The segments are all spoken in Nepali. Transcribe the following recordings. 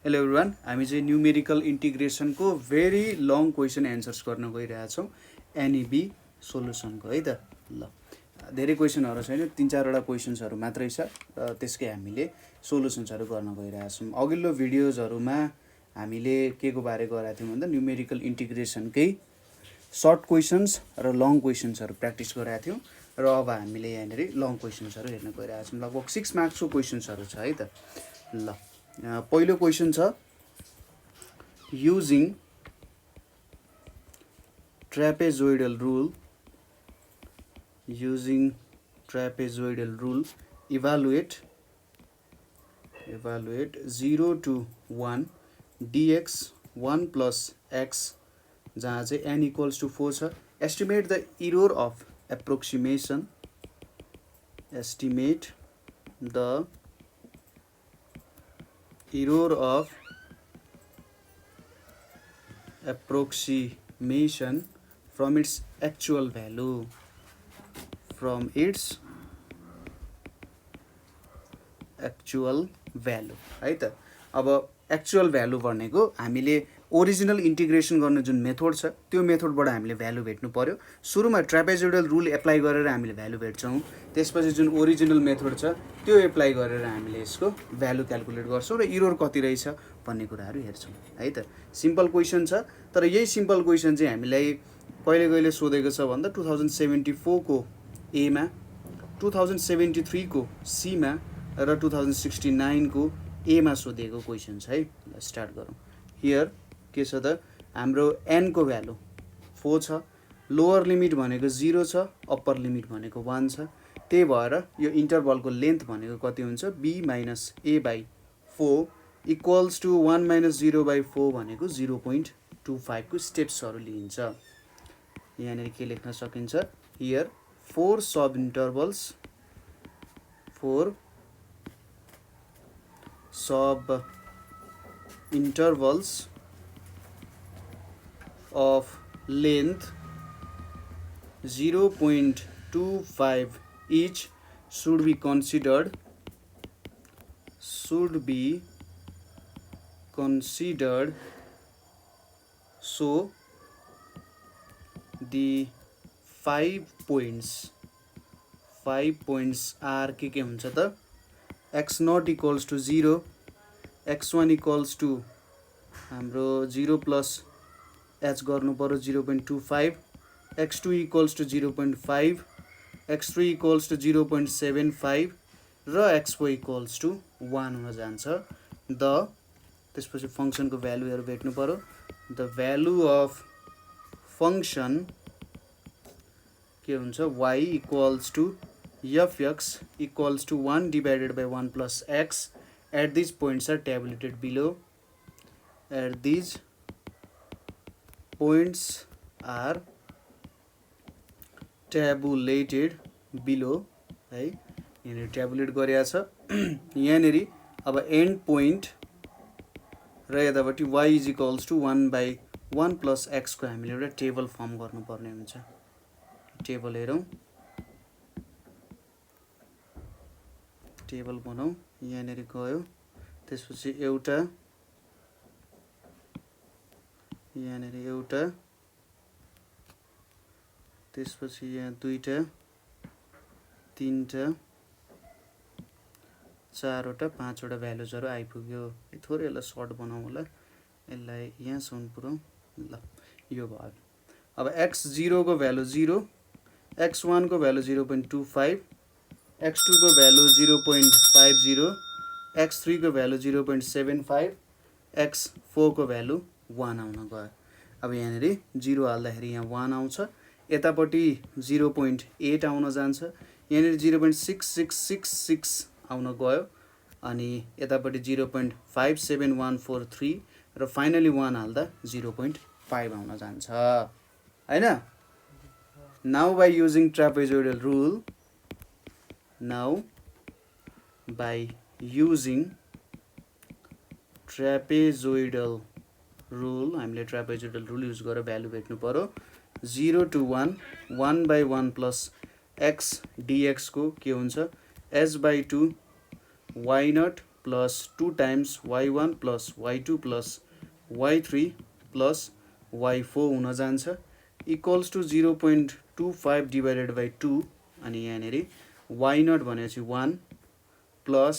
हेलो एभ्रिवान, हामी चाहिँ न्युमेरिकल इन्टिग्रेसनको भेरी लङ क्वेसन एन्सर्स गर्न गइरहेछौँ एनइबी सोलुसनको है त। ल धेरै क्वेसनहरू छैन, 3-4वटा क्वेसन्सहरू मात्रै छ र त्यसकै हामीले सोलुसन्सहरू गर्न गइरहेछौँ। अघिल्लो भिडियोजहरूमा हामीले के को बारे गरेका थियौँ भन्दा न्युमेरिकल इन्टिग्रेसनकै सर्ट क्वेसन्स र लङ क्वेसन्सहरू प्र्याक्टिस गराएको थियौँ र अब हामीले यहाँनिर लङ क्वेसन्सहरू हेर्न गइरहेछौँ। लगभग 6 मार्क्सको क्वेसन्सहरू छ है त। ल पहिलो क्वेसन छ, using trapezoidal rule evaluate 0 to 1 dx 1 plus x जहाँ चाहिँ n equals to 4 छ। estimate the error of approximation, estimate the error of approximation from its actual value, है त। अब एक्चुअल भ्यालु भनेको हामीले ओरिजिनल इन्टिग्रेसन गर्ने जुन मेथड छ त्यो मेथडबाट हामीले भ्यालु भेट्नु पर्यो। सुरुमा ट्रापेजोइडल रुल एप्लाई गरेर हामीले भ्यालु भेट्छौँ, त्यसपछि जुन ओरिजिनल मेथड छ त्यो एप्लाई गरेर हामीले यसको भ्यालु क्याल्कुलेट गर्छौँ र इरर कति रहेछ भन्ने कुराहरू हेर्छौँ है त। सिम्पल क्वेसन छ, तर यही सिम्पल क्वेसन चाहिँ हामीलाई कहिले सोधेको छ भन्दा 2074 को एमा, 2073 को सीमा र 2069 को एमा सोधेको क्वेसन छ है। ल स्टार्ट गरौँ। हियर के छ त, हाम्रो n को भ्यालु 4 छ, लोअर लिमिट भनेको 0 छ, अप्पर लिमिट भनेको 1 छ। त्यही भएर यो इन्टरभलको लेन्थ भनेको कति हुन्छ, b minus a by 4 equals to 1 minus 0 by 4 भनेको 0.25 को स्टेप्सहरू लिइन्छ। यहाँनिर के लेख्न सकिन्छ, here 4 sub intervals of length 0.25 each should be considered so the 5 points are के हुन्छ त, x0 equals to 0, x1 equals to हाम्रो 0 plus h गर्नु पर्यो 0.25, x2 equals to 0.5, x3 equals to 0.75 र x4 equals to 1 हुन जान्छ। त्यसपछि फङ्सनको भ्यालुहरू भेट्नु पर्यो। द भ्यालु अफ फङ्सन के हुन्छ, y equals to fx equals to 1 divided by 1 plus x at these points are tabulated below. है, यहाँनिर ट्याबुलेट गरेको छ। यहाँनिर अब एन्ड पोइन्ट र यतापट्टि y is equals to 1 by 1 plus x को हामीले एउटा टेबल फर्म गर्नुपर्ने हुन्छ। टेबल हेरौँ, टेबल बनाऊ। यहाँनिर गयो, त्यसपछि एउटा, यहाँनिर एउटा, त्यसपछि यहाँ दुईटा, तीनटा, चारवटा, पाँचवटा भ्यालुजहरू आइपुग्यो। थोरै यसलाई सर्ट बनाउँ होला, यसलाई यहाँसम्म पुऱ्याउँ। ल यो भयो। अब x0 को भ्यालु 0, x1 को भ्यालु 0.25, x2 को भ्यालु 0.50, x3 को भ्यालु 0.75, x4 को भ्यालु 1 आउन गयो। अब यहाँनिर 0 हाल्दाखेरि यहाँ 1 आउँछ, यतापट्टि 0.8 आउन जान्छ, यहाँनिर 0.6666 आउन गयो, अनि यतापट्टि 0.57143 र फाइनली 1 हाल्दा 0.5 आउन जान्छ हैन। Now by using trapezoidal rule, हामीले ट्रापेजोइडल रुल युज गरेर भ्यालु भेट्नु पर्यो। 0 to 1 1 by 1 plus x dx को के हुन्छ, h by 2 y0 plus 2 times y1 plus y2 plus y3 plus y4 हुन जान्छ इक्वल्स टु 0.25 डिभाइडेड बाई 2 अनि यहाँनेरि y0 भनेपछि 1 प्लस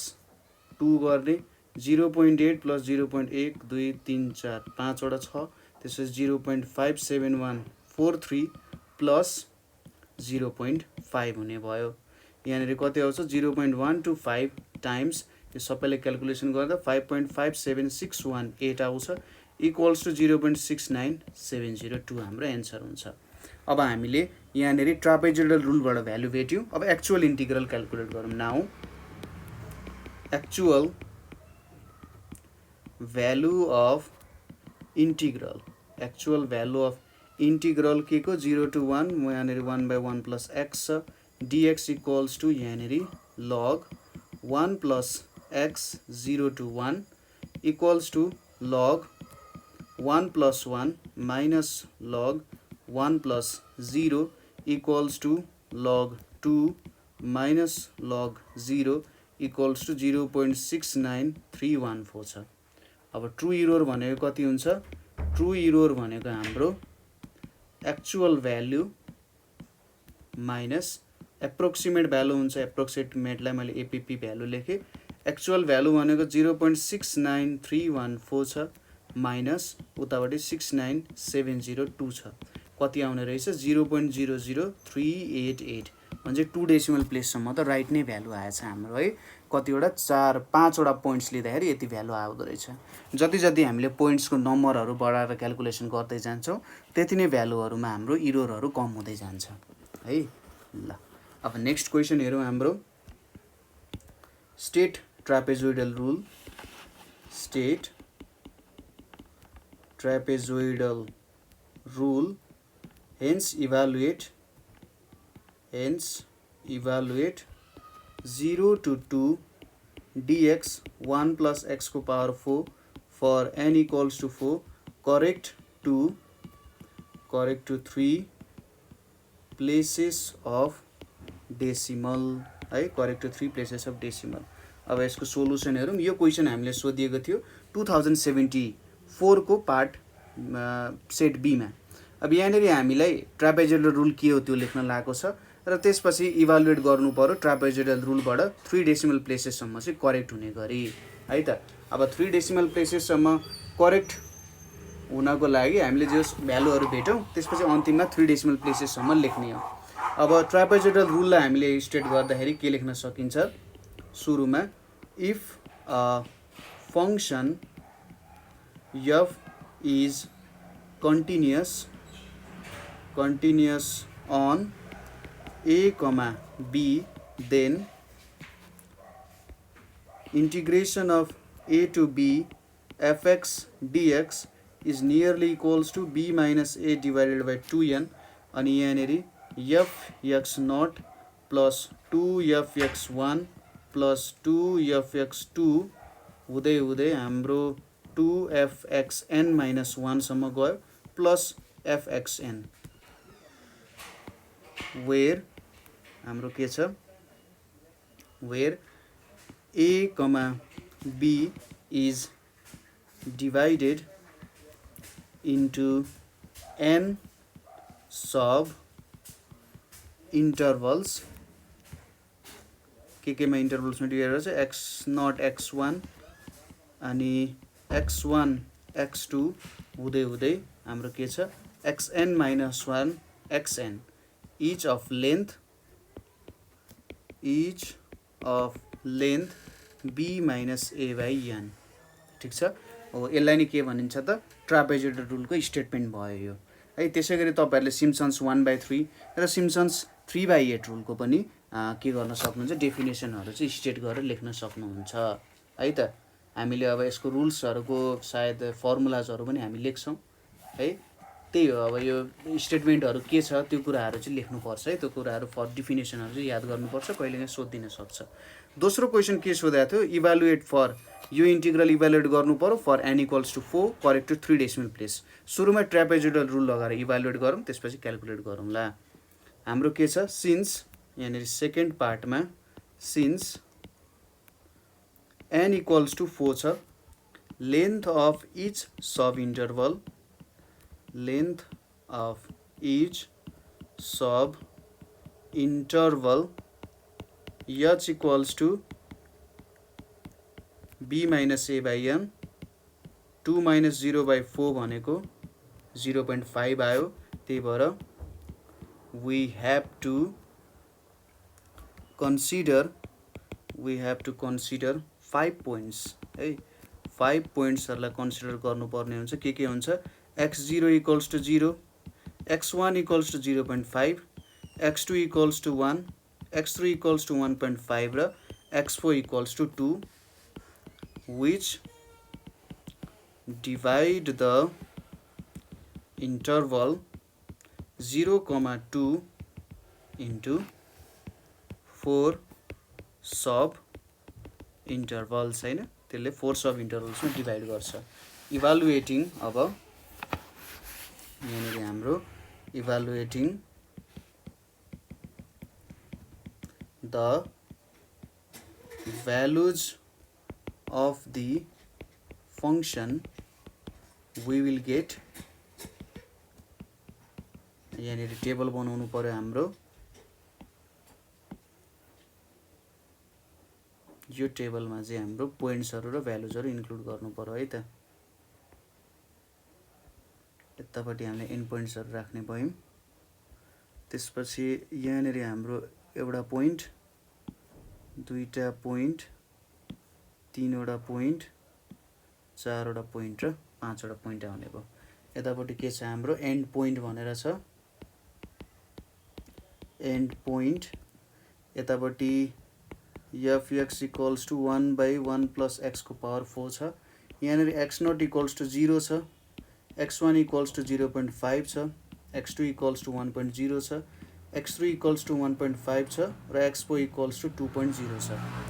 2 गर्ने 0.8 प्लस 0.1 2 3 4 5 वटा छ त्यसपछि 0.57143 प्लस 0.5 हुने भयो यहाँनेरि कति आउँछ 0.125 टाइम्स यो सबैले क्याल्कुलेसन गर्दा 5.57618 आउँछ इक्वल्स टु 0.69702 हाम्रो एन्सर हुन्छ अब हामीले यहाँनेरि ट्रापेजोइडल रुलबाट भ्यालु भेट्यौं अब एक्चुअल इन्टिग्रल क्याल्कुलेट गरौँ now actual value of integral के को 0 to 1 यहाँनेरि 1/1 प्लस x छ dx इक्वल्स टु यहाँनेरि log 1 plus x 0 to 1 equals to log 1 plus 1 minus log 1 plus 0 equals to log 2 minus log 0 equals to 0.69314 छ अब ट्रु इरोर भनेको कति हुन्छ ट्रु इरोर भनेको हाम्रो actual value minus approximate value हुन्छ एप्रोक्सिमेटलाई मैले एपीपी भ्यालु लेखे एक्चुअल भ्यालु भनेको 0.69314 छ माइनस उतापट्टि 69702 छ कति आउने रहेछ 0.00388 भने 2 डेसिमल प्लेससम्म त राइट नै भ्यालु आएछ हाम्रो है कतिवटा 4-5 वटा पोइन्ट्स लिँदाखेरि यति भ्यालु आउँदो रहेछ जति जति हामीले पोइन्ट्सको नम्बरहरू बढाएर क्याल्कुलेसन गर्दै जान्छौँ त्यति नै भ्यालुहरूमा हाम्रो इरोरहरू कम हुँदै जान्छ है ल अब नेक्स्ट क्वेसन हेरौँ हाम्रो state trapezoidal rule hence evaluate 0 to 2 dx 1 plus x को power 4 for n equals to 4 correct to 3 places of decimal है correct to 3 places of decimal अब यसको सोलुसन हेरौँ यो क्वेसन हामीले सोधिएको थियो 2074 को पार्ट सेट बी मा अब यहाँनेरि हामीलाई ट्रापेजोइडल रुल के हो त्यो लेख्न लागेको छ र त्यसपछि इभ्यालुएट गर्नु पर्यो ट्रापेजोइडल रुलबाट 3 डेसिमल प्लेसेससम्म चाहिँ करेक्ट हुने गरी है त अब 3 डेसिमल प्लेसेससम्म करेक्ट हुनको लागि हामीले जस भ्यालुहरू भेट्यौँ त्यसपछि अन्तिममा 3 डेसिमल प्लेसेससम्म लेख्ने हो अब ट्रापेजोइडल रुललाई हामीले स्टेट गर्दाखेरि के लेख्न सकिन्छ सुरुमा if a function f is continuous on a comma b then integration of a to b fx dx is nearly equals to b minus a divided by 2n अनि यहाँनेरि fx0 plus 2fx1 plus 2fx2 हुँदै हुँदै हाम्रो 2fxn minus 1 सम्म गयो plus fxn where हाम्रो के छ where a comma b is divided into n sub intervals के मा इन्टरभल्स मा डिभाइड गर्छ x0 x1 अनि x1 x2 हुँदै हुँदै हाम्रो के छ xn minus 1 xn each of length b minus a by n ठीक छ हो यसलाई नि के भनिन्छ त ट्रापेजोइडल रुलको स्टेटमेन्ट भयो यो है त्यसैगरी तपाईहरुले सिम्पसन्स 1/3 र सिम्पसन्स 3/8 रुलको पनि के गर्न सक्नुहुन्छ डेफिनेसनहरु चाहिँ स्टेट गरेर लेख्न सक्नुहुन्छ है त हामीले अब यसको रुल्सहरुको सायद फर्मुलाजहरु पनि हामी लेख्छौं है त्यही हो अब यो स्टेटमेन्टहरु के छ त्यो कुराहरु चाहिँ लेख्नु पर्छ है त्यो कुराहरु फर डेफिनेसनहरु चाहिँ याद गर्नुपर्छ कहिलेकाहीँ सोधिन सक्छ दोस्रो क्वेशन के सोधेको थियो इभ्यालुएट फर यो इन्टिग्रल इभ्यालुएट गर्नु पर्यो for n equals to 4 correct to 3 decimal place सुरुमा ट्रापेजोइडल रुल लगाएर इभ्यालुएट गरौँ त्यसपछि क्याल्कुलेट गरौँला हाम्रो के छ सिन्स यानी सेकेन्ड पार्टमा सिन्स n इक्वल्स टु 4 छ, length of each sub interval, length of each sub interval h equals to b minus a by n, 2 minus 0 by 4 भनेको 0.5 आयो। त्यही भएर we have to consider 5 points है, 5 पोइन्ट्सहरूलाई कन्सिडर गर्नुपर्ने हुन्छ। के हुन्छ, x0 equals to 0, x1 equals to 0.5, x2 equals to 1, x3 equals to 1.5 र x4 equals to 2, which divide the interval 0,2 into 4 subintervals हैन, त्यसले 4 सब इन्टरभल्समा डिभाइड गर्छ। इभालुएटिङ, अब यहाँनिर हाम्रो evaluating the values of the function we will get, यहाँनिर टेबल बनाउनु पर्यो हाम्रो। यो टेबलमा चाहिँ हाम्रो पोइन्ट्सहरू र भ्यालुजहरू इन्क्लुड गर्नु पर्यो है त। यतापट्टि हामीले एन पोइन्ट्सहरू राख्ने भयौँ। त्यसपछि यहाँनिर हाम्रो एउटा पोइन्ट, दुईटा पोइन्ट, तीनवटा पोइन्ट, चारवटा पोइन्ट र पाँचवटा पोइन्ट आउने भयो। यतापट्टि के छ हाम्रो एन्ड पोइन्ट भनेर छ, एन्ड पोइन्ट। यतापट्टि fx equals to 1 by 1 plus x को पावर 4 छ। यहाँनिर x0 इक्वल्स टु 0 छ, x1 इक्वल्स टु 0.5 छ, x2 इक्वल्स टु 1.0 छ, x3 इक्वल्स टु 1.5 छ र x4 इक्वल्स टु 2.0 छ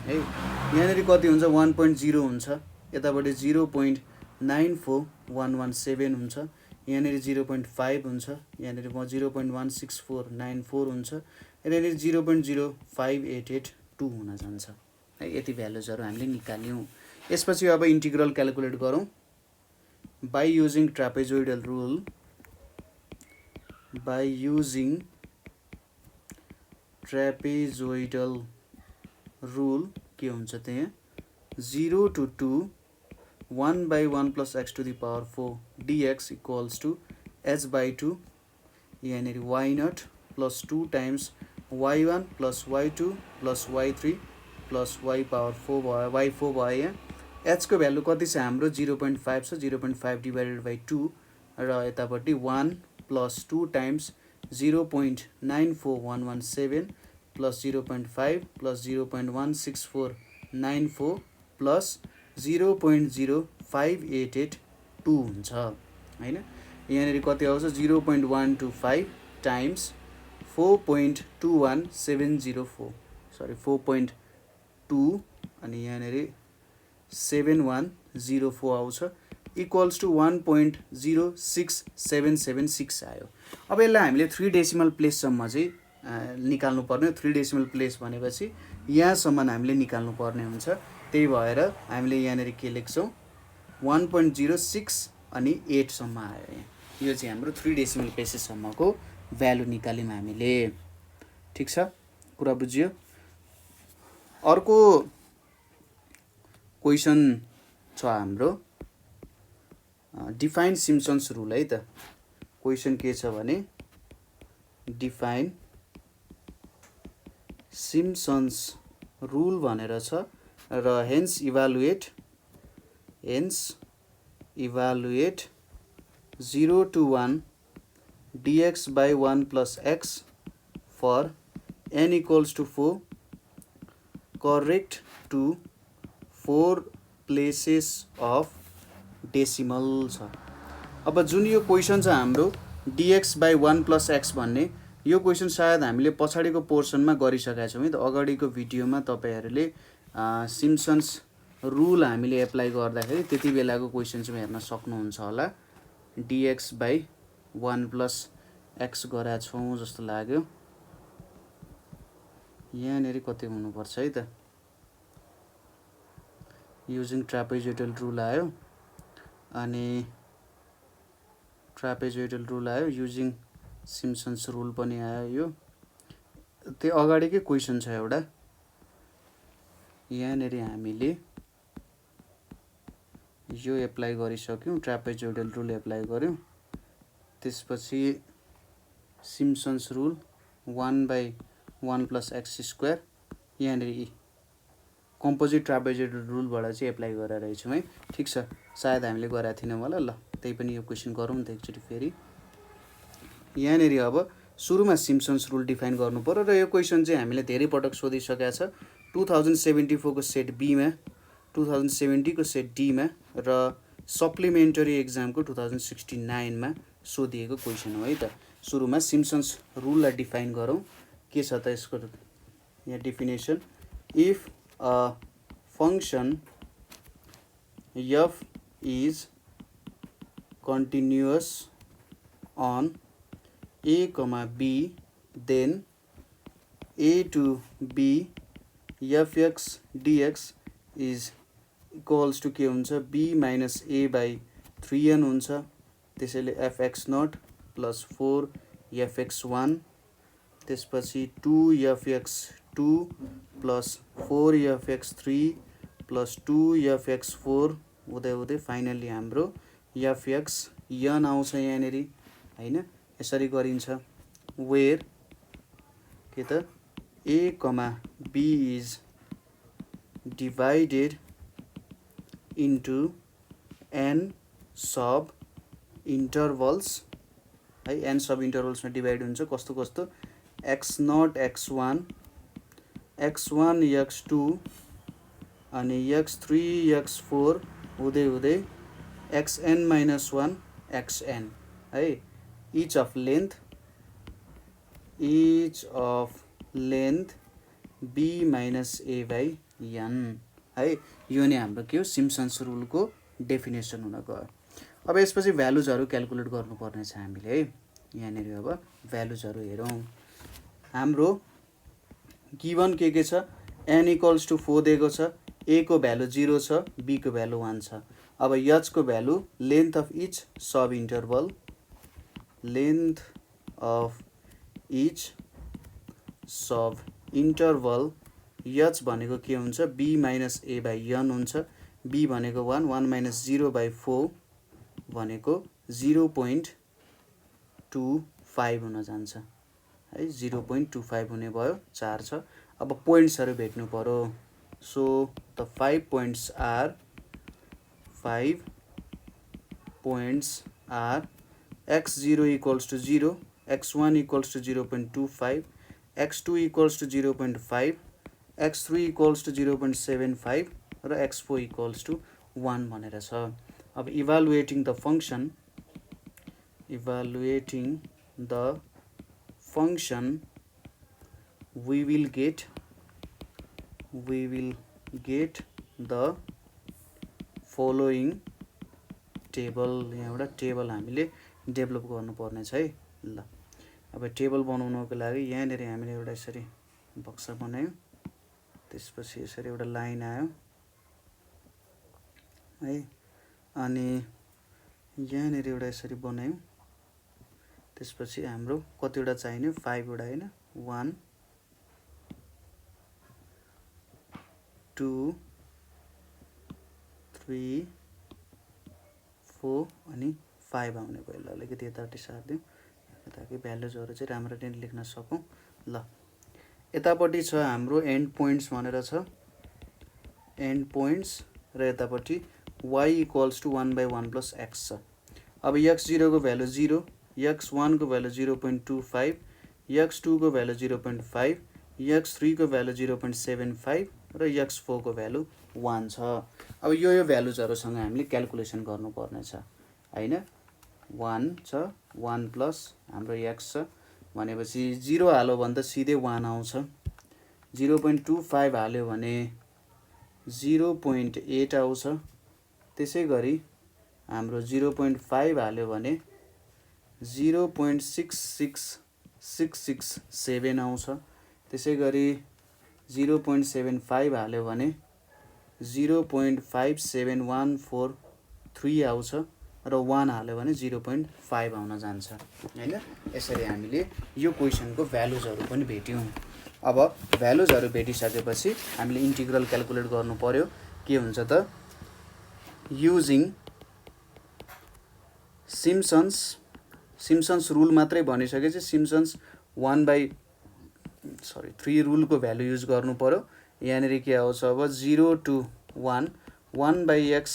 है। यहाँनिर कति हुन्छ, 1.0 हुन्छ, यतापट्टि 0.94117 हुन्छ, यहाँनिर 0.5 हुन्छ, यहाँनिर 0.16494 हुन्छ, यहाँनिर 0.05882 हुन जान्छ है। यति भ्यालुजहरू हामीले निकाल्यौँ। यसपछि अब इन्टिग्रल क्याल्कुलेट गरौँ। By using trapezoidal rule, by using trapezoidal rule के हुन्छ त्यहाँ 0 to 2 1 by 1 plus x to the power 4 dx equals to h by 2, यहाँनिर y0 plus 2 times y1 plus y2 plus y3 plus y power 4 भयो, y4 भयो। यहाँ h को भ्यालु कति छ हाम्रो 0.5 छ, 0.5 डिभाइडेड बाई 2 र यतापट्टि 1 plus 2 times 0.94117 plus 0.5 plus 0.16494 plus 0.05882 हुन्छ हैन। यहाँनिर कति आउँछ 0.125 times 4.21704, सरी 4.2 अनि यहाँनिर 7104 आउँछ, इक्वल्स टु 1.06776 आयो। अब यसलाई हामीले 3 डेसिमल प्लेससम्म चाहिँ निकाल्नु पर्ने। 3 डेसिमल प्लेस भनेपछि यहाँसम्म हामीले निकाल्नु पर्ने हुन्छ। त्यही भएर हामीले यहाँनिर के लेख्छौँ 1.06 अनि 8 सम्म आयो। यो चाहिँ हाम्रो 3 डेसिमल प्लेसेससम्मको भ्यालु निकाल्यौँ हामीले। ठिक छ, कुरा बुझ्यो। अर्को क्वेसन छ हाम्रो डिफाइन सिम्पसन्स रुल है त। क्वेसन के छ भने डिफाइन सिम्पसन्स रुल भनेर छ र hence evaluate 0 to 1 dx by 1 plus x for n equals to 4 correct to 4 places of decimal छ। अब जुन यो क्वेसन छ हाम्रो dx by 1 plus x भन्ने, यो क्वेसन सायद हामीले पछाडिको पोर्सनमा गरिसकेका छौँ है त। अगाडिको भिडियोमा तपाईहरूले सिम्पसन्स रुल हामीले एप्लाई गर्दाखेरि त्यति बेलाको क्वेसन चाहिँ हेर्न सक्नुहुन्छ होला। dx by 1 plus x गरेका छौँ जस्तो लाग्यो। यहाँनिर कति हुनुपर्छ है त, युजिङ ट्रापेजोइडल रुल आयो अनि ट्रापेजोइडल रुल आयो युजिङ सिम्पसन्स रुल पनि आयो। यो त्यो अगाडिकै क्वेसन छ एउटा, यहाँनिर हामीले यो एप्लाई गरिसक्यौँ, ट्रापेजोइडल रुल एप्लाई गर्यौँ। त्यसपछि सिम्पसन्स रुल 1/1 + x², यहाँनिर कम्पोजिट ट्रापेजोइडल रुलबाट चाहिँ एप्लाई गरेर रहेछौँ है। ठिक छ, सायद हामीले गरेका थिएनौँ होला। ल त्यही पनि यो क्वेसन गरौँ त एकचोटि फेरि। यहाँनिर अब सुरुमा सिम्पसन्स रुल डिफाइन गर्नु पर्यो र यो क्वेसन चाहिँ हामीले धेरै पटक सोधिसकेका छ 2074 को सेट बीमा, 2070 को सेट डीमा र सप्लिमेन्टरी एक्जामको 2069 मा सोधिएको क्वेसन हो है त। सुरुमा सिम्पसन्स रुललाई डिफाइन गरौँ। के छ त यसको यहाँ definition, if a function f is continuous on a comma b, then a to b fx dx is equals to के हुन्छ b minus a/3n हुन्छ। त्यसैले fx0 plus 4 fx1, त्यसपछि 2 fx2 plus 4 fx3 plus 2 fx4 हुँदै हुँदै फाइनली हाम्रो fxn आउँछ यहाँनिर हैन। यसरी गरिन्छ वेयर के त a comma b is divided into n सब इन्टरभल्स है। n सब इन्टरभल्समा डिभाइड हुन्छ कस्तो कस्तो x0 x1 x1 x2 अनि x3 x4 हुँदै हुँदै xn-1 xn है। each of length b minus a/n है। यो नै हाम्रो के हो सिम्पसन्स रुलको डेफिनेसन हुन गयो। अब यसपछि भ्यालुजहरू क्याल्कुलेट गर्नुपर्ने छ हामीले है। यहाँनिर अब भ्यालुजहरू हेरौँ। हाम्रो गिभन के छ, n = 4 दिएको छ, a को भ्यालु 0 छ, b को भ्यालु 1 छ। अब h को value length of each sub interval, length of each sub interval h भनेको के हुन्छ b minus a/n हुन्छ। b भनेको 1, 1 minus 0/4 भनेको 0.25 हुन जान्छ है। 0.25 हुने भयो, 4 छ। अब पोइन्ट्सहरू भेट्नु पर्यो। So the 5 points are x0 = 0, x1 = 0.25, x2 = 0.5, x3 = 0.75 र x4 = 1 भनेर छ। अब evaluating the function we will get the following table. यहाँ एउटा टेबल हामीले डेभलप गर्नुपर्ने छ है। ल अब टेबल बनाउनको लागि यहाँनिर हामीले एउटा यसरी बक्सा बनायौँ, त्यसपछि यसरी एउटा लाइन आयो है, अनि यहाँनिर एउटा यसरी बनायौँ। त्यसपछि हाम्रो कतिवटा चाहिने 5 वटा हैन, 1 2 3 4 अनि 5 आउने भयो। ल अलिकति यतापट्टि सार्दिउँ ताकि भ्यालुजहरू चाहिँ राम्ररी लेख्न सकौँ। ल यतापट्टि छ हाम्रो एन्ड पोइन्ट्स भनेर छ, एन्ड पोइन्ट्स, र यतापट्टि y = 1/1 + x छ। अब x0 को भ्यालु 0, x1 को भ्यालु 0.25, x2 को भ्यालु 0.5, x3 को भ्यालु 0.75 र x4 को भ्यालु 1 छ। अब यो भ्यालुजहरूसँग हामीले क्याल्कुलेसन गर्नुपर्ने छ हैन। 1 छ, 1 प्लस हाम्रो x छ भनेपछि 0 हाल्यो भने त सिधै 1 आउँछ, 0.25 हाल्यो भने 0.8 आउँछ, त्यसै गरी हाम्रो 0.5 हाल्यो भने 0.66667 आउँछ, त्यसै गरी 0.75 हाल्यो भने 0.57143 आउँछ र 1 हाल्यो भने 0.5 आउन जान्छ हैन। यसरी हामीले यो क्वेशनको भ्यालुजहरु पनि भेट्यौं। अब भ्यालुजहरु भेटिसकेपछि हामीले इन्टिग्रल क्याल्कुलेट गर्नु पर्यो। के हुन्छ त युजिङ सिम्पसन्स रुल मात्रै भनिसकेपछि सिम्पसन्स 3 रुलको भ्यालु युज गर्नु पर्यो। यहाँनेर के आउँछ अब 0 to 1 1/x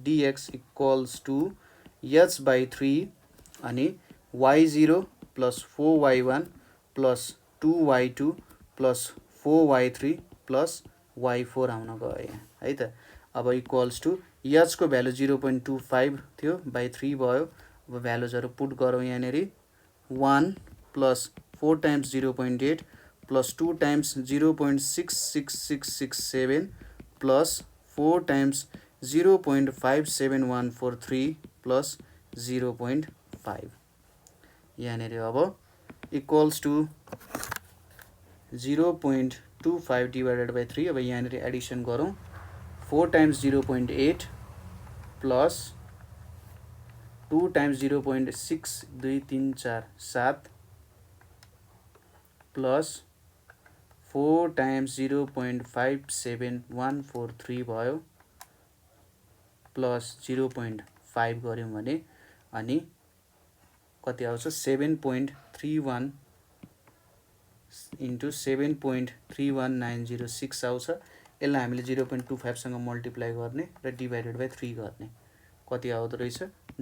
dx equals to h/3 अनि y0 plus 4y1 plus 2y2 plus 4y3 plus y4 आउन गयो यहाँ है त। अब इक्वल्स टु h को भ्यालु 0.25 थियो by 3 भयो। अब भ्यालुजहरु पुट गरौँ यहाँनेर 1 plus 4 times 0.8 plus 2 times 0.66667 plus 4 times 0.57143 plus 0.5 यहाँनेर अब इक्वल्स टु 0.25 divided by 3। अब यहाँनेर एडिसन गरौँ 4 times 0.8 plus 2 times 0.62347 plus 4 times 0.57143 भयो plus 0.5 गर्यौं भने अनि कति आउँछ 7.31 into 7.31906 आउँछ। यसलाई हामीले 0.25 सँग मल्टिप्लाई गर्ने र डिभाइडेड बाइ 3 गर्ने कति आउँदो रहेछ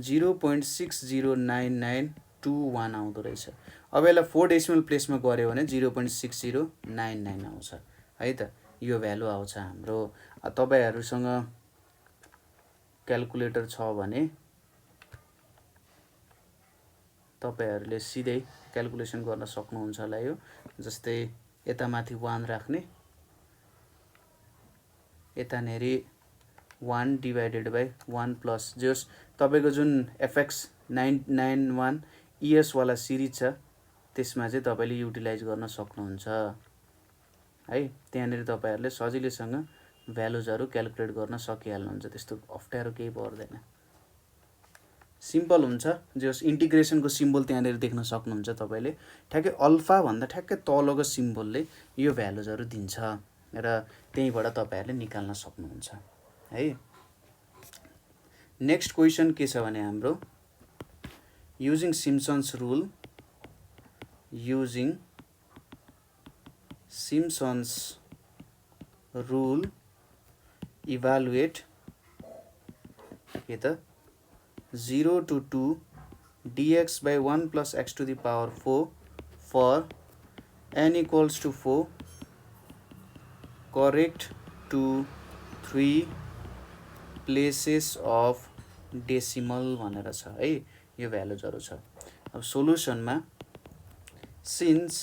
0.609921 आउँदो रहेछ। अब यसलाई 4 डेसिमल प्लेसमा गर्यो भने 0.6099 आउँछ है त। यो भ्यालु आउँछ हाम्रो। तपाईहरुसँग क्याल्कुलेटर छ भने तपाईहरुले सिधै क्याल्कुलेसन गर्न सक्नुहुन्छ होला। यो जस्तै यता माथि 1 राख्ने यता नेरी 1 डिवाइडेड बाइ 1 प्लस जस तपाईको जुन FX991 ES वाला सिरिज छ त्यसमा चाहिँ तपाईले युटिलाइज गर्न सक्नुहुन्छ है। त्यहाँनेर तपाईहरुले सजिलैसँग भ्यालुजहरु क्याल्कुलेट गर्न सकिहाल्नुहुन्छ। त्यस्तो अप्ठ्यारो केही पर्दैन, सिम्पल हुन्छ। जस इन्टिग्रेसनको सिम्बल त्यहाँनेर देख्न सक्नुहुन्छ तपाईले। ठ्याक्कै अल्फा भन्दा ठ्याक्कै तलको सिम्बलले यो भ्यालुजहरु दिन्छ र त्यहीबाट तपाईहरुले निकाल्न सक्नुहुन्छ है। नेक्स्ट क्वेशन के छ भने हाम्रो युजिङ सिम्पसन्स रुल इभालुएट के त 0 to 2 dx by 1 plus x to the power 4 for n equals to 4 correct to 3 places of decimal भनेर छ है। यो भ्यालुजहरु छ। अब सोलुसनमा since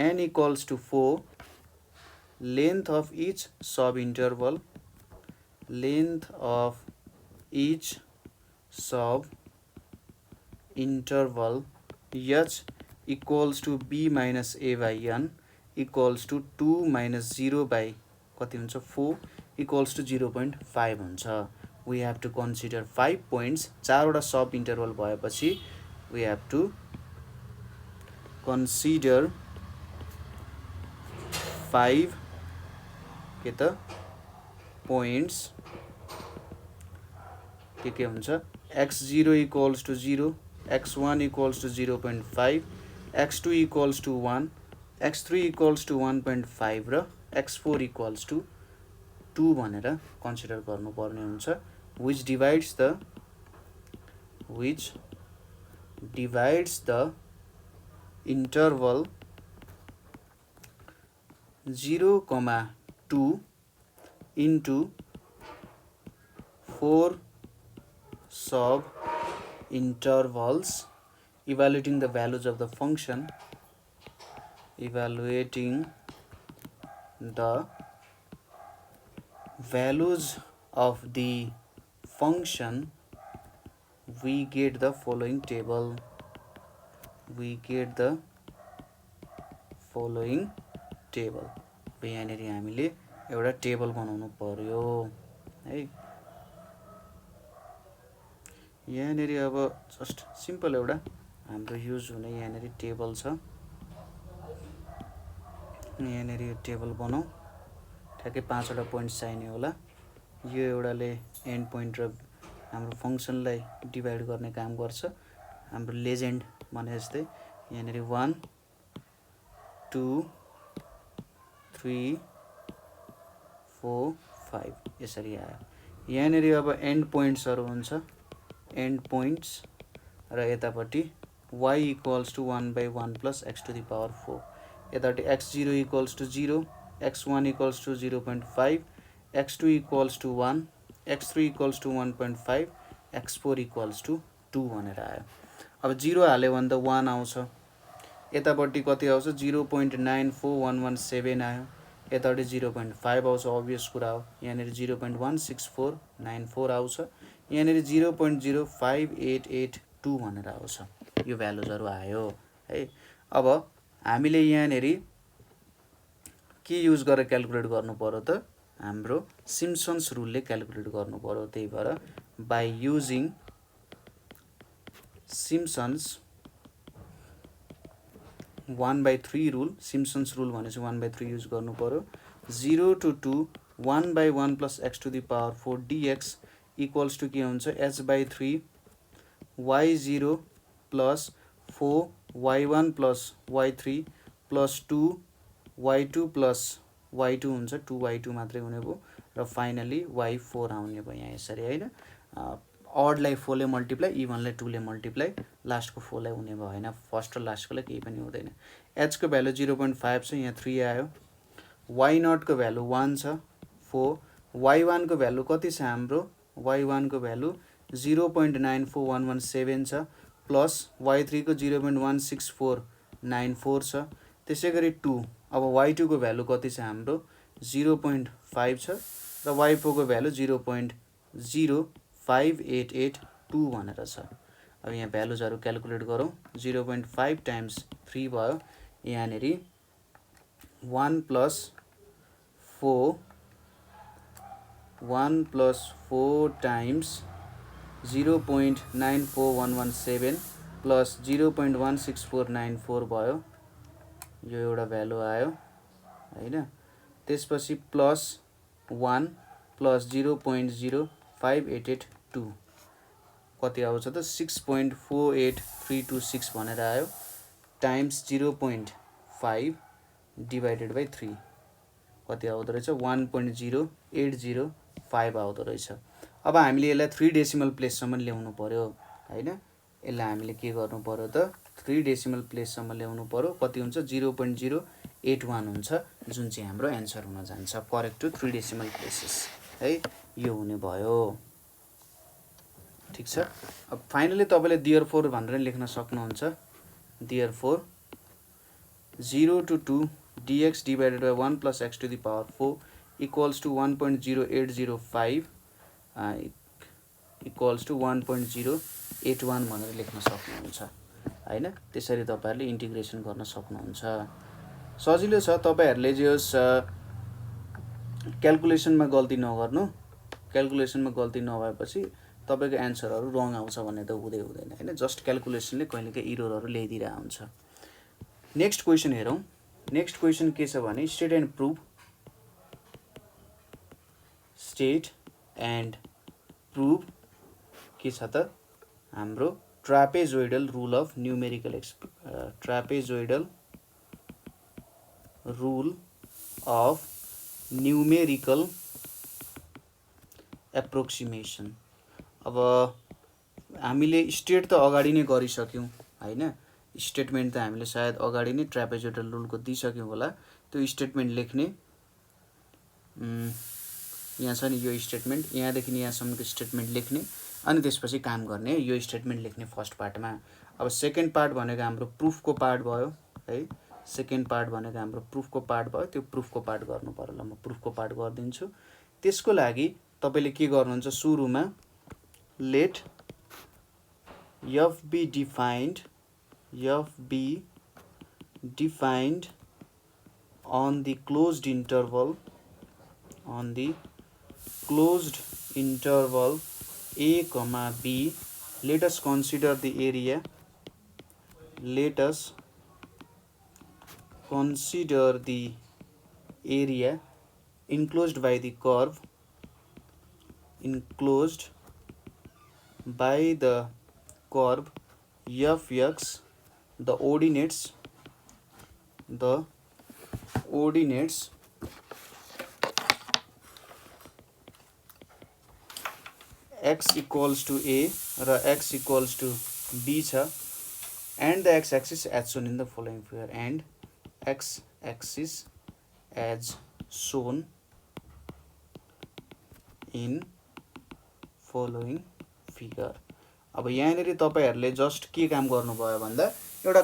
n equals to 4 length of each sub-interval h equals to b minus a by n equals to 2 minus 0 by कति हुन्छ 4 equals to 0.5 हुन्छ। We have to consider 5 points। 4 वटा सब इन्टरभल भएपछि we have to consider 5 के त points के हुन्छ x0 equals to 0, x1 equals to 0.5, x2 equals to 1, x3 equals to 1.5 र x4 equals to 2 भनेर कन्सिडर गर्नुपर्ने हुन्छ। which divides the interval 0,2 into 4 sub intervals evaluating the values of the function we get the following table। यहाँनेर हामीले एउटा टेबल बनाउनु पर्यो है। यहाँनिर अब जस्ट सिम्पल एउटा हाम्रो युज हुने यहाँनिर टेबल छ। यहाँनिर यो टेबल बनाऊ, ठ्याक्कै 5 वटा पोइन्ट्स चाहिने होला। यो एउटाले एन्ड पोइन्ट र हाम्रो फङ्सनलाई डिभाइड गर्ने काम गर्छ। हाम्रो लेजेन्ड भने जस्तै यहाँनिर 1 2 3 4 5 यसरी आयो। यहाँनिर अब एन्ड पोइन्ट्सहरू हुन्छ, एन्ड पोइन्ट्स र यतापट्टि y equals to 1/1 plus x to the power 4, यतापट्टि x0 equals to 0, x1 equals to 0.5, x2 equals to 1, x3 equals to 1.5, x4 equals to 2 भनेर आयो। अब 0 हाल्यो भने त 1 आउँछ, यतापट्टि कति आउँछ 0.94117 आयो, यतापट्टि 0.5 आउँछ, अभियस कुरा हो। यहाँनिर 0.16494 आउँछ, यहाँनिर 0.05882 भनेर आउँछ। यो भ्यालुजहरू आयो है। अब हामीले यहाँनिर के युज गरेर क्याल्कुलेट गर्नु पर्यो त, हाम्रो सिम्पसन्स रुलले क्याल्कुलेट गर्नु पर्यो। त्यही भएर by using Simpson's 1/3 rule, Simpson's rule भनेपछि 1/3 युज गर्नु पर्यो। 0 to 2 1/1 plus x to the power 4 dx equals to के हुन्छ h/3 y0 plus 4 y1 plus y3 plus 2 y2 plus y2 हुन्छ, 2y2 मात्रै हुने भयो र फाइनली y4 आउने भयो यहाँ यसरी होइन। अडलाई 4 ले मल्टिप्लाई, इभनलाई 2 ले मल्टिप्लाई, लास्टको 4 लाई हुने भयो होइन। फर्स्ट र लास्टकोलाई केही पनि हुँदैन। h को भ्यालु 0.5 छ, यहाँ 3 आयो। y0 को भ्यालु 1 छ 4, y1 को भ्यालु कति छ हाम्रो, y1 को भ्यालु 0.94117 छ प्लस y3 को 0.16494 छ, त्यसै गरी 2। अब y2 को भ्यालु कति छ हाम्रो 0.5 छ र y4 को भ्यालु 0.05882 भनेर छ। अब यहाँ भ्यालुजहरू क्याल्कुलेट गरौँ। 0.5 टाइम्स 3 भयो, यहाँनिर 1 प्लस 4 टाइम्स 0.94117 प्लस 0.16494 भयो, यो एउटा भ्यालु आयो होइन। त्यसपछि प्लस 1 प्लस 0.05882 कति आउँछ त 6.48326 भनेर आयो, टाइम्स 0.5 डिभाइडेड बाई 3 कति आउँदो रहेछ 1.0805 आउँदो रहेछ। अब हामीले यसलाई 3 डेसिमल प्लेससम्म ल्याउनु पर्यो होइन। यसलाई हामीले के गर्नु पर्यो त 3 डेसिमल प्लेससम्म ल्याउनु पर्यो। कति हुन्छ 0.081 हुन्छ, जुन चाहिँ हाम्रो एन्सर हुन जान्छ करेक्ट टु 3 डेसिमल प्लेसेस है। यो हुने भयो, ठिक छ। अब फाइनली तपाईले देयरफोर भनेर लेख्न सक्नुहुन्छ। Therefore 0 to 2 dx divided by 1 plus x to the power 4 equals to 1.0805 equals to 1.081 भनेर लेख्न सक्नुहुन्छ हैन। त्यसरी तपाईहरुले इन्टिग्रेसन गर्न सक्नुहुन्छ। सजिलो छ, तपाईहरुले जे होस् क्याल्कुलेसनमा गल्ती नगर्नु। क्याल्कुलेसनमा गल्ती नभएपछि तपाईको एन्सरहरु रङ आउँछ भन्ने त हुँदैन हैन। जस्ट क्याल्कुलेसनले कहिलेकाहीँ एररहरु ल्याइदिरा हुन्छ। नेक्स्ट क्वेशन हेरौं। नेक्स्ट क्वेशन के छ भने state and prove. State and prove के छ त हाम्रो trapezoidal rule of numerical trapezoidal rule of numerical approximation. अब हामीले स्टेट त अगाडि नै गरिसक्यौं हैन। स्टेटमेन्ट त हामीले सायद अगाडि नै ट्रापेजोइडल रूलको दिइसक्यौं होला। त्यो स्टेटमेन्ट लेख्ने यहाँ छ नि यो स्टेटमेन्ट, यहाँदेखि यहाँसम्मको स्टेटमेन्ट लेख्ने अनि त्यसपछि काम गर्ने। यो स्टेटमेन्ट लेख्ने फर्स्ट पार्टमा। अब सेकेन्ड पार्ट भनेको हाम्रो प्रुफको पार्ट भयो है। सेकेन्ड पार्ट भनेको हाम्रो प्रुफको पार्ट भयो। त्यो प्रुफको पार्ट गर्नु पर्यो। ल म प्रुफको पार्ट गरिदिन्छु। त्यसको लागि तपाईले के गर्नुहुन्छ सुरुमा late f be defined on the closed interval on the closed interval a comma b, let us consider the area, let us consider the area enclosed by the curve, enclosed by the curve fx, the ordinates x equals to a र x equals to b छ, and the x axis as shown in the following figure, and x axis as shown in following figure. अब यहाँनिर तपाईहरुले जस्ट के काम गर्नुभयो भन्दा एउटा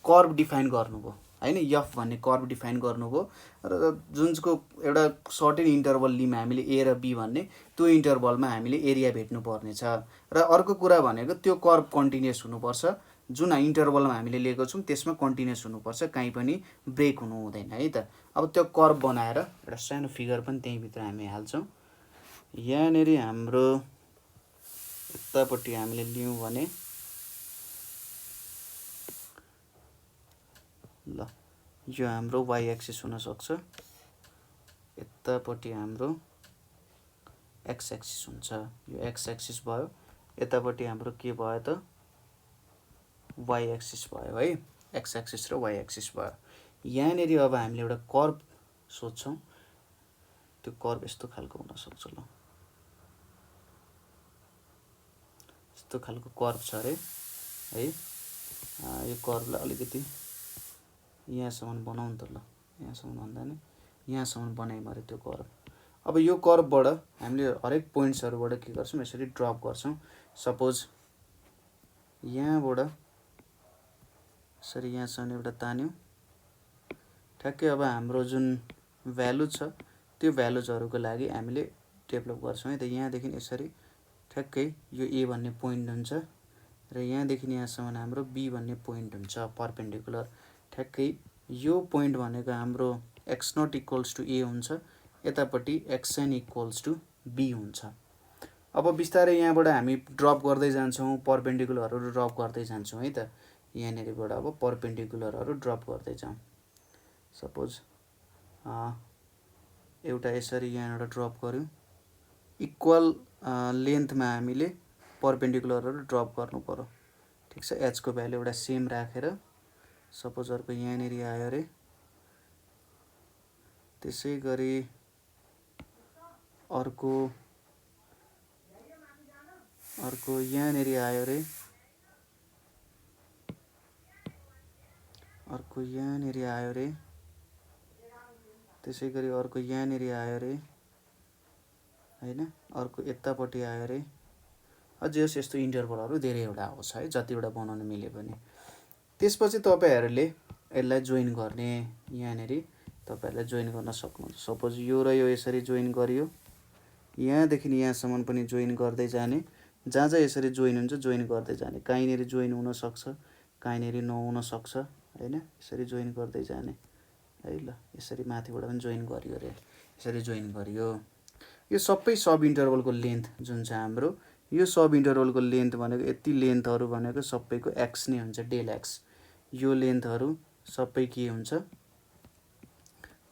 कर्भ डिफाइन गर्नुभयो हैन, f भन्ने कर्भ डिफाइन गर्नुभयो र जुनको एउटा सर्टेन इन्टरभल लिमा हामीले a र b भन्ने त्यो इन्टरभलमा हामीले एरिया भेट्नु पर्ने छ। र अर्को कुरा भनेको त्यो कर्भ कन्टिन्युअस हुनुपर्छ, जुन इन्टरभलमा हामीले लिएको छौं त्यसमा कन्टिन्युअस हुनुपर्छ, कहीँ पनि ब्रेक हुनु हुँदैन है त। अब त्यो कर्भ बनाएर एउटा सानो फिगर पनि त्यही भित्र हामी हाल्छौं। यहाँनेरि हाम्रो यतापट्टि हामीले लियौं भने ल यो हाम्रो y एक्सिस हुन सक्छ, यतापट्टि हाम्रो x एक्सिस हुन्छ, यो x एक्सिस भयो, यतापट्टि हाम्रो के भयो त y एक्सिस भयो है, x एक्सिस र y एक्सिस भयो। यहाँनेरि अब हामीले एउटा कर्भ सोध्छौं, त्यो कर्भ यस्तो खालको हुन सक्छ, ल यस्तो खालको कर्भ छ रे है। यो कर्भलाई अलिकति यहाँसम्म बनाउँ त, ल यहाँसम्म भन्दा नि यहाँसम्म बनाइम अरे त्यो कर्भ। अब यो कर्भबाट हामीले हरेक पोइन्ट्सहरुबाट के गर्छौं, यसरी ड्रप गर्छौं। सपोज यहाँबाट यसरी यहाँसम्म एउटा तान्यौं, ठ्याक्कै अब हाम्रो जुन भ्यालु छ त्यो भ्यालुजहरुको लागि हामीले डेभलप गर्छौं है त। यहाँदेखि यसरी ठ्याक्कै यो a भन्ने पोइन्ट हुन्छ र यहाँदेखि यहाँसम्म हाम्रो b भन्ने पोइन्ट हुन्छ परपेन्डिकुलर। ठ्याक्कै यो पोइन्ट भनेको हाम्रो x0 इक्वल्स टु a हुन्छ, यतापट्टि xn इक्वल्स टु b हुन्छ। अब बिस्तारै यहाँबाट हामी ड्रप गर्दै जान्छौं, परपेन्डिकुलरहरु ड्रप गर्दै जान्छौं है त। यहाँनेरिबाट अब परपेन्डिकुलरहरु ड्रप गर्दै जाउँ। सपोज एउटा यसरी यहाँबाट ड्रप गर्यौं, इक्वल लेन्थमा हामीले परपेन्डिकुलरहरु ड्रप गर्नु पर्यो, ठीक छ। h को भ्यालु एउटा सेम राखेर सपोज अर्को यहाँनेरि आयो रे, त्यसैगरी अर्को यहाँनेरि आयो रे, अर्को यहाँनेरि आयो रे, त्यसैगरी अर्को यहाँनेरि आयो रे हैन, अर्को यतापट्टि आयो रे। अझै यस्तो इन्टरभलहरु धेरैवटा आउँछ है, जतिवटा बनाउन मिले पनि। त्यसपछि तपाईहरुले यसलाई जोइन गर्ने, यहाँनेरि तपाईहरुले जोइन गर्न सक्नुहुन्छ। सपोज यो र यो यसरी जोइन गरियो, यहाँदेखि यहाँसम्म पनि जोइन गर्दै जाने, जहाँ जहाँ यसरी जोइन हुन्छ जोइन गर्दै जाने, कहीँनेरि जोइन हुन सक्छ, कहीँनेरि नहुन सक्छ हैन, यसरी जोइन गर्दै जाने है। ल यसरी माथिबाट पनि जोइन गरियो रे, यसरी जोइन गरियो। यो सबै सब इन्टरभलको लेन्थ जुन छ हाम्रो, यो सब इन्टरभलको लेन्थ भनेको यति लेन्थहरु भनेको सबैको x नै हुन्छ, डेल x। यो लेन्थहरु सबै के हुन्छ,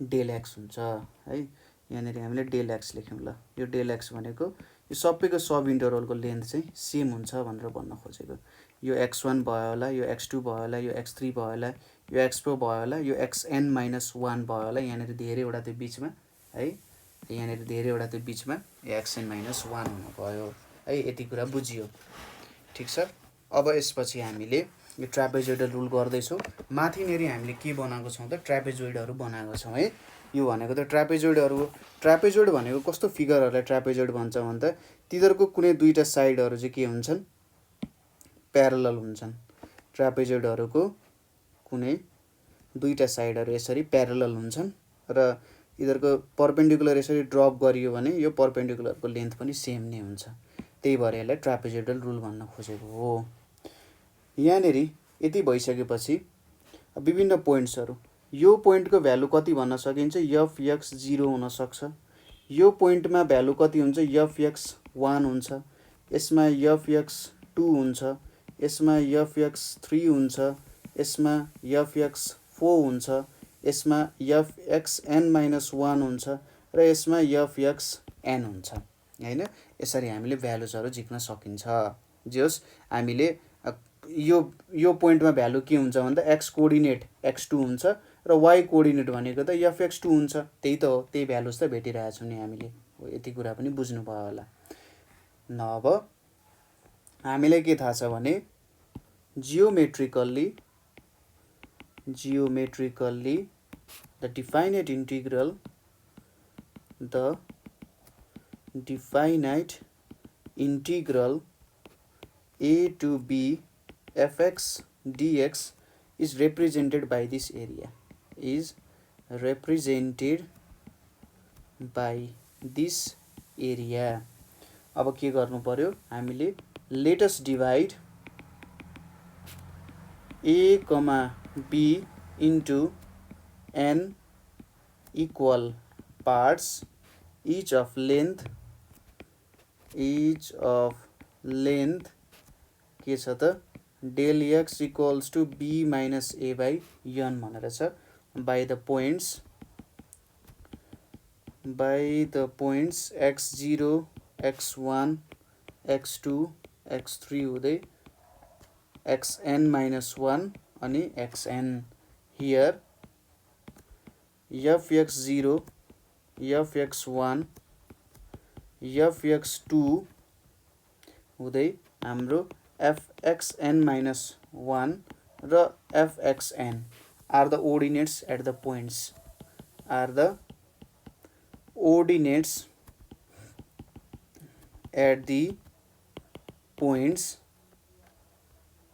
डेल x हुन्छ है। यहाँनेरि हामीले डेल x लेख्यौं। ल यो डेल x भनेको यो सबैको सब इन्टरभलको लेन्थ चाहिँ सेम हुन्छ भनेर भन्न खोजेको। यो x1 भयो होला, यो x2 भयो होला, यो x3 भयो होला, यो x4 भयो होला, यो xn - 1 भयो होला। यहाँनेरि धेरैवटा त्यो बीचमा है, यहाँनेरि धेरैवटा त्यो बीचमा xn - 1 हुनु भयो है। यति कुरा बुझियो, ठीक छ। अब यसपछि हामीले यो ट्रापेजोइडल रुल गर्दै छौं। माथिनेरि हामीले के बनाएको छौं त, ट्रापेजोइडहरु बनाएको छौं है। यो भनेको त ट्रापेजोइडहरु, ट्रापेजोइड भनेको कस्तो फिगरहरुलाई ट्रापेजोइड भन्छ भन्दा तिनीहरुको कुनै दुईटा साइडहरु चाहिँ के हुन्छन्, प्यारलल हुन्छन्। ट्रापेजोइडहरुको कुनै दुईटा साइडहरु यसरी प्यारलल हुन्छन् र यिनीहरुको परपेन्डिकुलर यसरी ड्रप गरियो भने यो परपेन्डिकुलरको लेन्थ पनि सेम नै हुन्छ। त्यही भएर यसलाई ट्रापेजोइडल रुल भन्न खोजेको हो। यहाँनेरि यति भइसकेपछि विभिन्न पोइन्ट्सहरु, यो पोइन्टको भ्यालु कति भन्न सकिन्छ, f x 0 हुन सक्छ, यो पोइन्टमा भ्यालु कति हुन्छ fx1 हुन्छ, यसमा fx2 हुन्छ, यसमा fx3 हुन्छ, यसमा fx4 हुन्छ, यसमा fxn-1 हुन्छ र यसमा fxn हुन्छ हैन। यसरी हामीले भ्यालुजहरु झिक्न सकिन्छ। जे होस् हामीले यो पोइन्टमा भ्यालु के हुन्छ भन्दा x कोअर्डिनेट x2 हुन्छ र y कोअर्डिनेट भनेको त fx2 हुन्छ। त्यही त हो, त्यही भ्यालुज त भेटिरहेछौँ नि हामीले। यति कुरा पनि बुझ्नु भयो होला। अब हामीलाई के थाहा छ भने जियोमेट्रिकल्ली the definite integral a to b fx dx is represented by this area, अब के गर्नु पर्यो हामीले, let us divide a, b into n equal parts, each of length के छ त del x equals to b minus a by n भनेर छ, by the points x0 x1 x2 x3 हुँदै xn-1 अनि xn। here fx0 fx1 fx2 हुँदै हाम्रो fxn-1 र fxn are the ordinates at the points,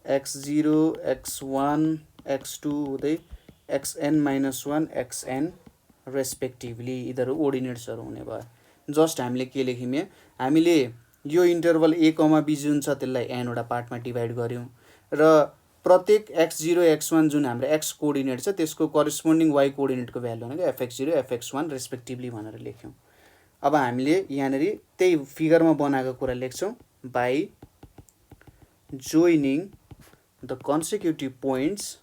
x0 x1 x2 हुँदै xn-1 xn रेस्पेक्टिभली यिनीहरू ओर्डिनेट्सहरू हुने भयो। जस्ट हामीले के लेख्यौँ यहाँ, हामीले यो इन्टरभल a, b जुन छ त्यसलाई n वटा पार्टमा डिभाइड गर्यौँ र प्रत्येक x0 x1 जुन हाम्रो x कोअर्डिनेट छ त्यसको करेस्पोन्डिङ y कोअर्डिनेटको भ्यालु भनेको fx0 fx1 रेस्पेक्टिभली भनेर लेख्यौँ। अब हामीले यहाँनेरि त्यही फिगरमा बनाएको कुरा लेख्छौँ, by joining the consecutive points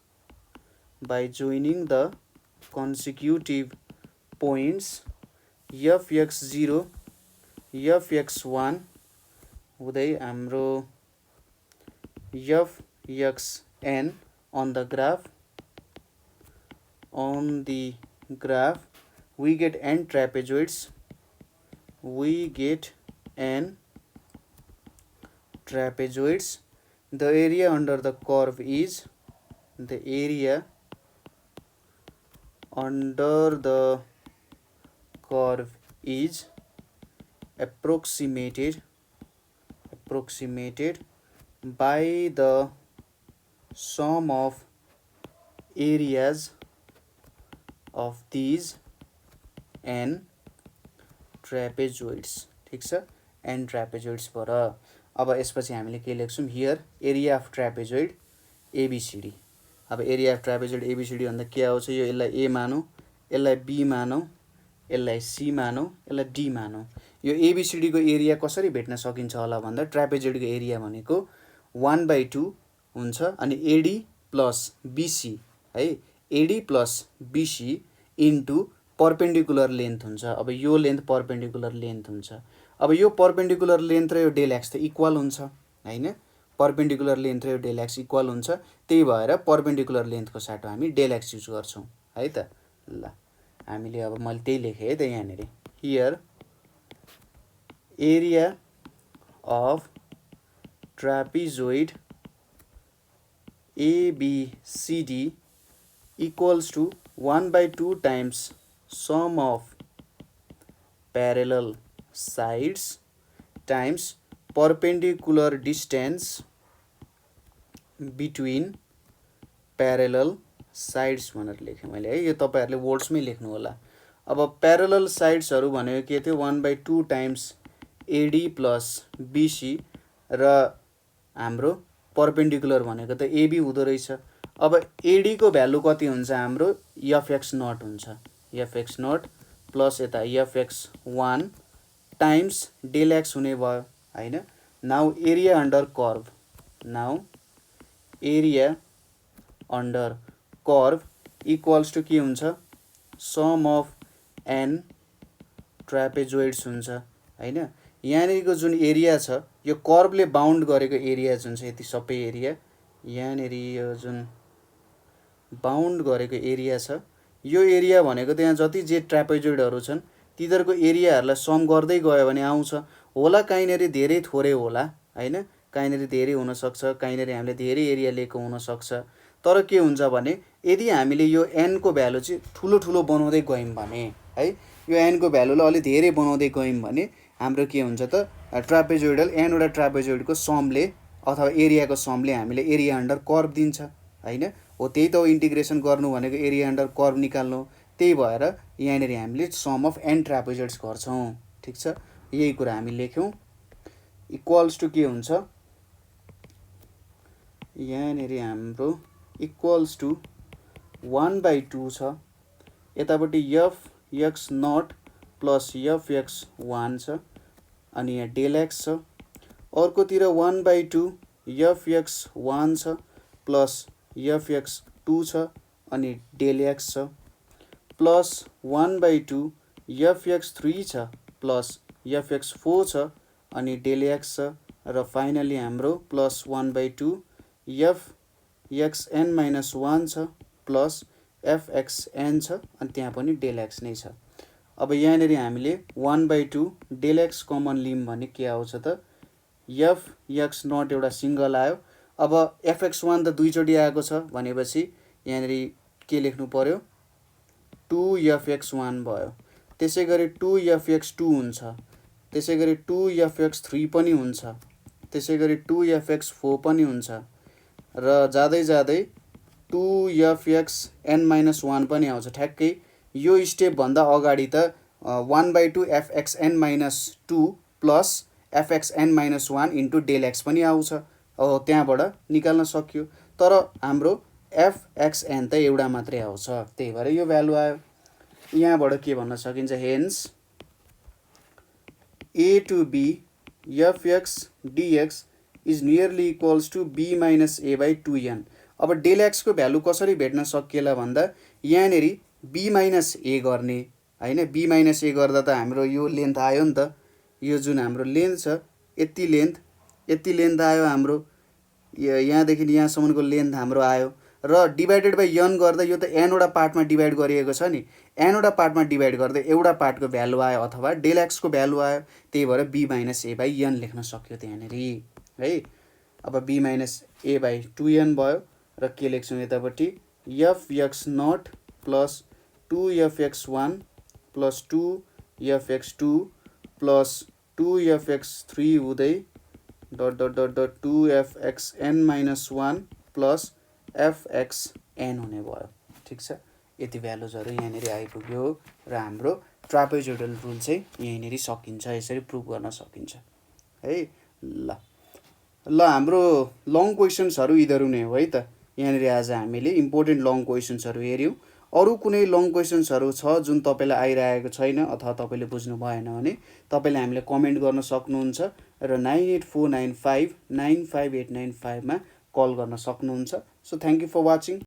fx0 fx1 हुँदै हाम्रो fxn on the graph we get n trapezoids, the area under the curve is approximated by the sum of areas of these n trapezoids। ठीक छ, n trapezoids पर। अब यसपछि हामीले के लेख्छौँ, here area of trapezoid ABCD। अब area of trapezoid ABCD भन्दा के आउँछ, यो यसलाई A मानौँ, यसलाई B मानौँ, यसलाई C मानौँ, यसलाई D मानौँ। यो ABCD को एरिया कसरी भेट्न सकिन्छ होला भन्दा ट्रापेजोइडको एरिया भनेको 1/2 हुन्छ अनि AD प्लस BC है, AD plus BC into perpendicular length हुन्छ। अब यो लेन्थ परपेन्डिकुलर लेन्थ हुन्छ। अब यो परपेन्डिकुलर लेन्थ र यो डेल एक्स त इक्वल हुन्छ हैन, परपेन्डिकुलर लेन्थ र यो डेल एक्स इक्वल हुन्छ, त्यही भएर परपेन्डिकुलर लेन्थको साटो हामी डेल एक्स युज गर्छौँ है त। ल हामीले अब मैले त्यही लेखेँ है त यहाँनेरि, here area of trapezoid ABCD equals to 1/2 times sum of parallel sides times perpendicular distance between parallel sides भनेर लेखेँ मैले है। यो तपाईहरुले वर्ड्समै लेख्नु होला। अब प्यारलल साइड्सहरु भनेको के थियो, 1/2 टाइम्स AD प्लस BC र हाम्रो परपेन्डिकुलर भनेको त AB हुँदो रहेछ। अब AD को भ्यालु कति हुन्छ, हाम्रो fx0 हुन्छ, fx0 प्लस यता fx1 टाइम्स डेल एक्स हुने भयो हैन। Now area under curve, now area under curve equals to के हुन्छ, सम अफ एन ट्रापेजोइड्स हुन्छ हैन। यहाँनिरको जुन एरिया छ यो कर्भले बाउन्ड गरेको एरिया जुन छ यति सबै एरिया, यहाँनिर यो जुन बाउन्ड गरेको एरिया छ यो एरिया भनेको त्यहाँ जति जे ट्रापेजोइडहरू छन् तिनीहरूको एरियाहरूलाई सम गर्दै गयो भने आउँछ। होला कहीँनिर धेरै थोरै होला हैन, कहीँनिर धेरै हुनसक्छ, कहीँनिर हामीले धेरै एरिया लिएको हुनसक्छ। तर के हुन्छ भने यदि हामीले यो एनको भ्यालु चाहिँ ठुलो ठुलो बनाउँदै गयौँ भने है, यो एनको भ्यालुलाई अलि धेरै बनाउँदै गयौँ भने हाम्रो के हुन्छ त ट्रापेजोइडल एनवटा ट्रापेजोइडको समले अथवा एरियाको समले हामीले एरिया अन्डर कर्भ दिन्छ हैन। हो त्यही त हो इन्टिग्रेसन गर्नु भनेको, एरिया अन्डर कर्भ निकाल्नु। त्यही भएर यहाँनिर हामीले सम अफ एन ट्रापेजोइड्स गर्छौँ। ठिक छ, यही कुरा हामी लेख्यौँ। इक्वल्स टु के हुन्छ, यहाँनिर हाम्रो इक्वल्स टु 1/2 छ, यतापट्टि fx0 प्लस fx1 छ अनि यहाँ डेल एक्स छ, अर्कोतिर 1/2 fx1 छ प्लस fx2 छ अनि डेल एक्स छ, प्लस 1/2 fx3 छ प्लस fx4 छ अनि डेल एक्स छ, र फाइनली हाम्रो प्लस 1/2 fxn-1 छ प्लस fxn छ अनि त्यहाँ पनि डेल एक्स नै छ। अब यहाँनिर हामीले 1/2 डेल एक्स कमन लियौँ भने के आउँछ त, fx0 एउटा सिङ्गल आयो। अब fx1 त दुईचोटि आएको छ भनेपछि यहाँनिर के लेख्नु पर्यो, 2fx1 भयो। त्यसै गरी 2fx2 हुन्छ, त्यसै गरी 2fx3 पनि हुन्छ, त्यसै गरी 2fx4 पनि हुन्छ, र जाँदै जाँदै 2fxn-1 पनि आउँछ। ठ्याक्कै यो स्टेपभन्दा अगाडि त 1/2 fxn-2 plus fxn-1 into del x पनि आउँछ, त्यहाँबाट निकाल्न सक्यो। तर हाम्रो fxn त एउटा मात्रै आउँछ, त्यही भएर यो भ्यालु आयो। यहाँबाट के भन्न सकिन्छ, hence a to b fx dx is nearly equals to b minus a/2n। अब डेल एक्सको भ्यालु कसरी भेट्न सकिएला भन्दा यहाँनिर b माइनस a गर्ने हैन। b माइनस a गर्दा त हाम्रो यो लेन्थ आयो नि त, यो जुन हाम्रो लेन्थ छ यति लेन्थ आयो हाम्रो, यहाँदेखि यहाँसम्मको लेन्थ हाम्रो आयो, र डिभाइडेड बाई n गर्दा यो त nवटा पार्टमा डिभाइड गरिएको छ नि, nवटा पार्टमा डिभाइड गर्दा एउटा पार्टको भ्यालु आयो अथवा डेल एक्सको भ्यालु आयो। त्यही भएर b माइनस a/n लेख्न सक्यो त्यहाँनिर है। अब b माइनस a/2n भयो, र के लेख्छौँ यतापट्टि fx0 plus 2fx1 plus 2fx2 plus 2fx3 हुँदै dot dot dot dot 2fxn-1 plus fxn हुने भयो। ठिक छ, यति भ्यालुजहरू यहाँनिर आइपुग्यो र हाम्रो ट्रापेजोइडल रुल चाहिँ यहीँनिर सकिन्छ, यसरी प्रुभ गर्न सकिन्छ है। ल हाम्रो लङ क्वेसन्सहरू यिनीहरू नै हो है त। यहाँनिर आज हामीले इम्पोर्टेन्ट लङ क्वेसन्सहरू हेऱ्यौँ। अरू कुनै लङ क्वेसन्सहरू छ जुन तपाईँलाई आइरहेको छैन अथवा तपाईँले बुझ्नु भएन भने तपाईँले हामीले कमेन्ट गर्न सक्नुहुन्छ, र 9849595895 मा कल गर्न सक्नुहुन्छ। So thank you for watching.